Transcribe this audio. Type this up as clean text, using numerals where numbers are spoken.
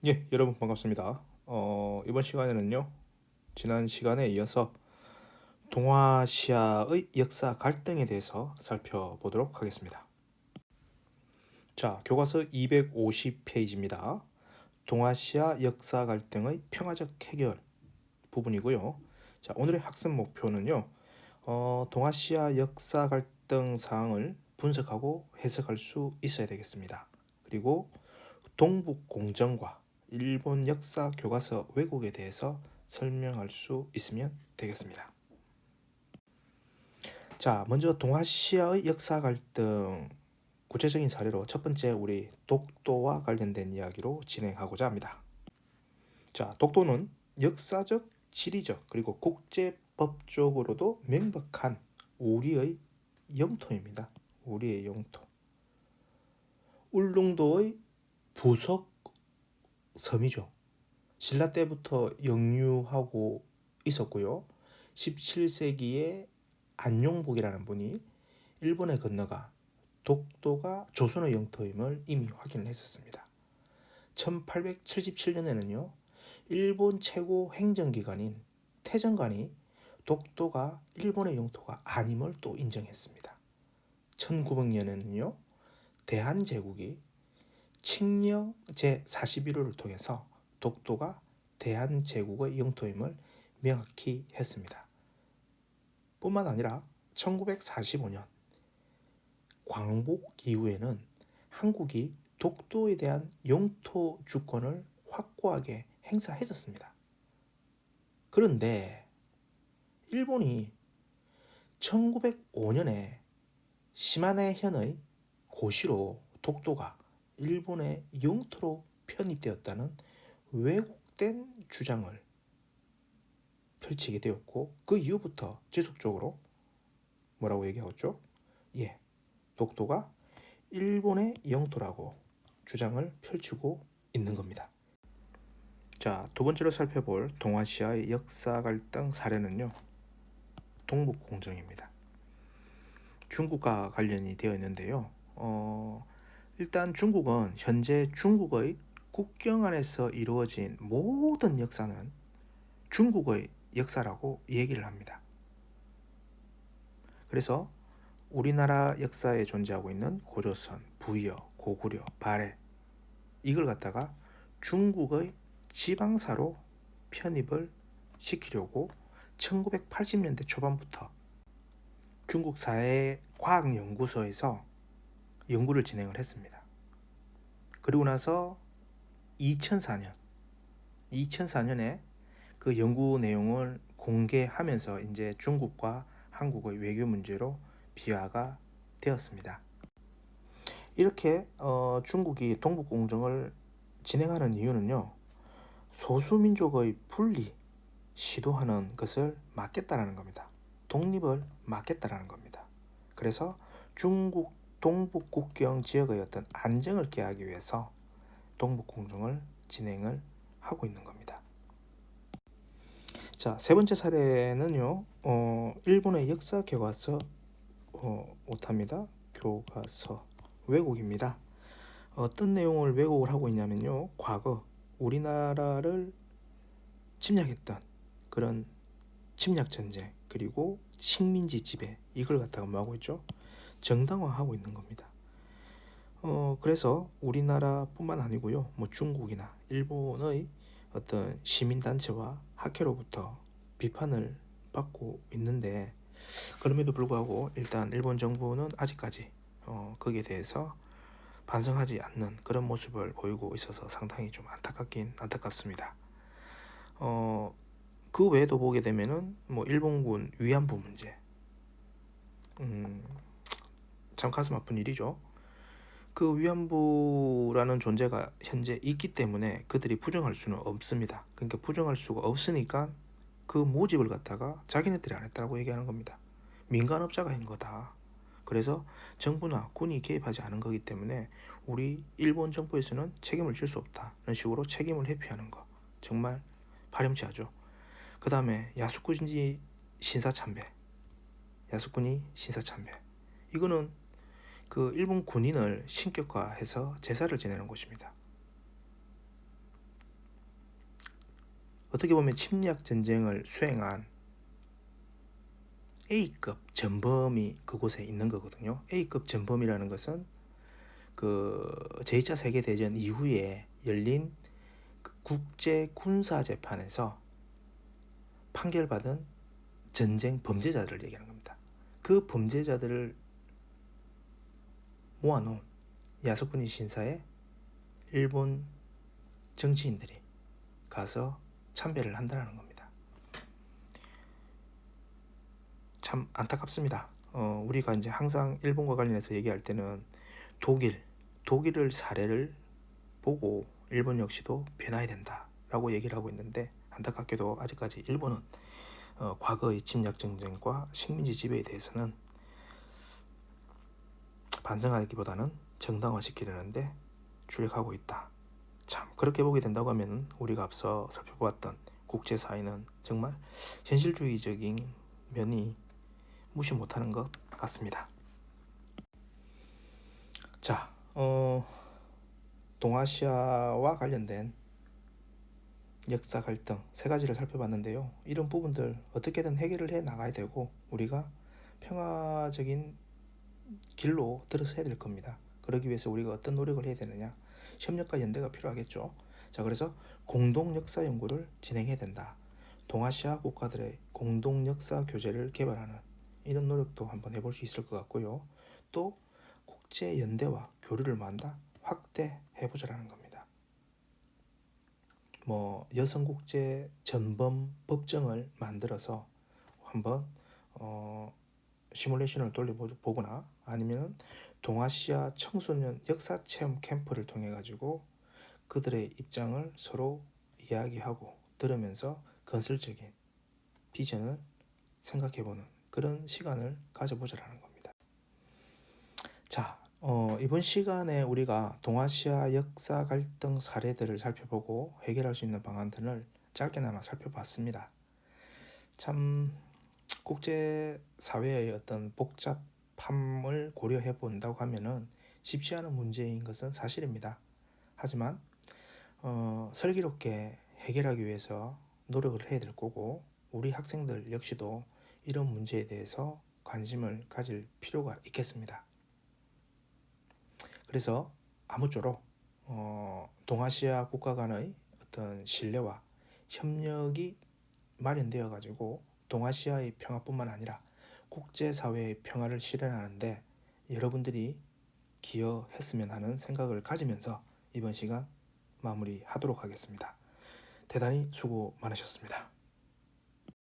예, 여러분 반갑습니다. 이번 시간에는요, 지난 시간에 이어서 동아시아의 역사 갈등에 대해서 살펴보도록 하겠습니다. 자, 교과서 250페이지입니다. 동아시아 역사 갈등의 평화적 해결 부분이고요. 자, 오늘의 학습 목표는요, 동아시아 역사 갈등 사항을 분석하고 해석할 수 있어야 되겠습니다. 그리고 동북 공정과 일본 역사 교과서 왜곡에 대해서 설명할 수 있으면 되겠습니다. 자, 먼저 동아시아의 역사 갈등 구체적인 사례로 첫 번째 우리 독도와 관련된 이야기로 진행하고자 합니다. 자, 독도는 역사적, 지리적, 그리고 국제법적으로도 명백한 우리의 영토입니다. 우리의 영토. 울릉도의 부속 섬이죠. 신라 때부터 영유하고 있었고요. 17세기에 안용복이라는 분이 일본에 건너가 독도가 조선의 영토임을 이미 확인을 했었습니다. 1877년에는요. 일본 최고 행정기관인 태정관이 독도가 일본의 영토가 아님을 또 인정했습니다. 1900년에는요. 대한제국이 칙령 제41호를 통해서 독도가 대한제국의 영토임을 명확히 했습니다. 뿐만 아니라 1945년 광복 이후에는 한국이 독도에 대한 영토 주권을 확고하게 행사했었습니다. 그런데 일본이 1905년에 시마네현의 고시로 독도가 일본의 영토로 편입되었다는 왜곡된 주장을 펼치게 되었고, 그 이후부터 지속적으로 뭐라고 얘기하죠? 예, 독도가 일본의 영토라고 주장을 펼치고 있는 겁니다. 자, 두 번째로 살펴볼 동아시아의 역사 갈등 사례는요, 동북공정입니다. 중국과 관련이 되어 있는데요. 일단 중국은 현재 중국의 국경 안에서 이루어진 모든 역사는 중국의 역사라고 얘기를 합니다. 그래서 우리나라 역사에 존재하고 있는 고조선, 부여, 고구려, 발해 이걸 갖다가 중국의 지방사로 편입을 시키려고 1980년대 초반부터 중국 사회과학연구소에서 연구를 진행을 했습니다. 그리고 나서 2004년에 그 연구 내용을 공개하면서 이제 중국과 한국의 외교 문제로 비화가 되었습니다. 이렇게 중국이 동북공정을 진행하는 이유는요, 소수민족의 분리 시도하는 것을 막겠다라는 겁니다. 독립을 막겠다라는 겁니다. 그래서 중국 동북 국경 지역의 어떤 안정을 깨하기 위해서 동북공정을 진행을 하고 있는 겁니다. 자, 세 번째 사례는요, 일본의 역사 교과서 오타입니다. 교과서 왜곡입니다. 어떤 내용을 왜곡을 하고 있냐면요, 과거 우리나라를 침략했던 그런 침략 전쟁, 그리고 식민지 지배, 이걸 갖다가 뭐 하고 있죠? 정당화하고 있는 겁니다. 그래서 우리나라뿐만 아니고요, 뭐 중국이나 일본의 어떤 시민단체와 학회로부터 비판을 받고 있는데, 그럼에도 불구하고 일단 일본 정부는 아직까지 거기에 대해서 반성하지 않는 그런 모습을 보이고 있어서 상당히 좀 안타깝습니다. 그 외에도 보게 되면은 뭐 일본군 위안부 문제, 참 가슴 아픈 일이죠. 그 위안부라는 존재가 현재 있기 때문에 그들이 부정할 수는 없습니다. 그러니까 부정할 수가 없으니까 그 모집을 갖다가 자기네들이 안 했다고 얘기하는 겁니다. 민간업자가 한 거다. 그래서 정부나 군이 개입하지 않은 거기 때문에 우리 일본 정부에서는 책임을 질 수 없다. 이런 식으로 책임을 회피하는 거. 정말 파렴치하죠. 그 다음에 야스쿠니 신사참배. 이거는 그 일본 군인을 신격화해서 제사를 지내는 곳입니다. 어떻게 보면 침략 전쟁을 수행한 A급 전범이 그곳에 있는 거거든요. A급 전범이라는 것은 그 제2차 세계대전 이후에 열린 그 국제 군사 재판에서 판결받은 전쟁 범죄자들을 얘기하는 겁니다. 그 범죄자들을 모아놓은 야스쿠니 신사에 일본 정치인들이 가서 참배를 한다는 겁니다. 참 안타깝습니다. 우리가 이제 항상 일본과 관련해서 얘기할 때는 독일을 사례를 보고 일본 역시도 변화해야 된다라고 얘기를 하고 있는데, 안타깝게도 아직까지 일본은 과거의 침략 전쟁과 식민지 지배에 대해서는 반성하기보다는 정당화시키려는데 주력하고 있다. 참 그렇게 보게 된다고 하면 우리가 앞서 살펴보았던 국제사회는 정말 현실주의적인 면이 무시 못하는 것 같습니다. 자, 동아시아와 관련된 역사 갈등 세 가지를 살펴봤는데요. 이런 부분들 어떻게든 해결을 해 나가야 되고 우리가 평화적인 길로 들어서야 될 겁니다. 그러기 위해서 우리가 어떤 노력을 해야 되느냐? 협력과 연대가 필요하겠죠. 자, 그래서 공동 역사 연구를 진행해야 된다. 동아시아 국가들의 공동 역사 교재를 개발하는 이런 노력도 한번 해볼 수 있을 것 같고요. 또 국제 연대와 교류를 만다 확대해보자라는 겁니다. 여성국제 전범 법정을 만들어서 한번 시뮬레이션을 돌려보거나 아니면 동아시아 청소년 역사 체험 캠프를 통해 가지고 그들의 입장을 서로 이야기하고 들으면서 건설적인 비전을 생각해보는 그런 시간을 가져보자라는 겁니다. 자, 이번 시간에 우리가 동아시아 역사 갈등 사례들을 살펴보고 해결할 수 있는 방안들을 짧게나마 살펴봤습니다. 참 국제사회의 어떤 복잡함을 고려해 본다고 하면은 쉽지 않은 문제인 것은 사실입니다. 하지만 슬기롭게 해결하기 위해서 노력을 해야 될 거고, 우리 학생들 역시도 이런 문제에 대해서 관심을 가질 필요가 있겠습니다. 그래서 아무쪼록 동아시아 국가 간의 어떤 신뢰와 협력이 마련되어 가지고 동아시아의 평화뿐만 아니라 국제사회의 평화를 실현하는데 여러분들이 기여했으면 하는 생각을 가지면서 이번 시간 마무리하도록 하겠습니다. 대단히 수고 많으셨습니다.